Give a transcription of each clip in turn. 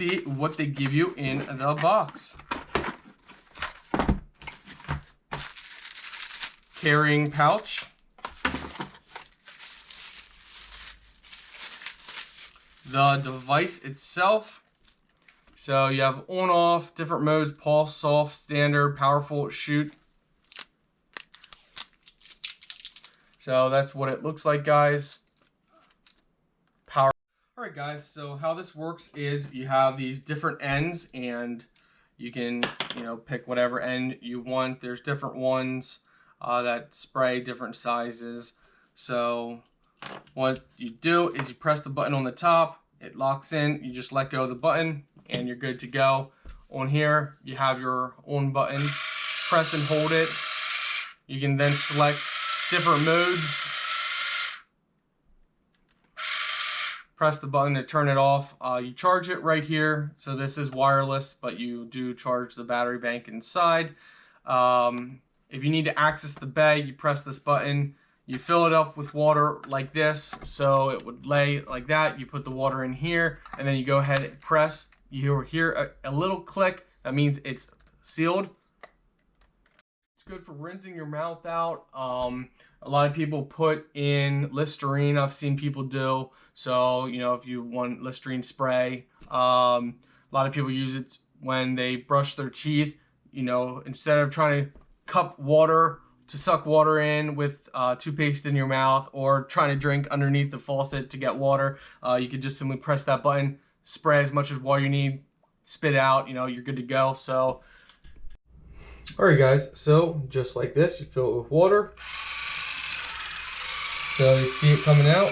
See what they give you in the box. Carrying pouch. The device itself. So you have on, off, different modes, pulse, soft, standard, powerful, shoot. So that's what it looks like, guys. Power. All right, guys, so how this works is you have these different ends and you can, pick whatever end you want. There's different ones that spray different sizes. So what you do is you press the button on the top, it locks in, you just let go of the button and you're good to go. On here, you have your on button, press and hold it. You can then select different modes. Press the button to turn it off. You charge it right here. So this is wireless, but you do charge the battery bank inside. If you need to access the bay, you press this button. You fill it up with water like this, so it would lay like that. You put the water in here, and then you go ahead and press. You hear a little click. That means it's sealed. It's good for rinsing your mouth out. A lot of people put in Listerine. I've seen people do. So, if you want Listerine spray, a lot of people use it when they brush their teeth. Instead of trying to cup water to suck water in with toothpaste in your mouth or trying to drink underneath the faucet to get water, you could just simply press that button, spray as much as water you need, spit out, you're good to go. So, all right, guys, so just like this, you fill it with water. So you see it coming out.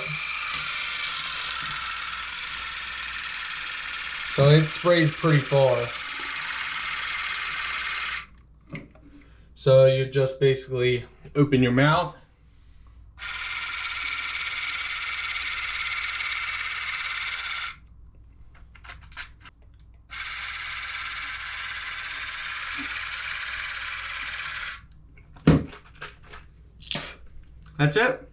So it sprays pretty far. So you just basically open your mouth. That's it.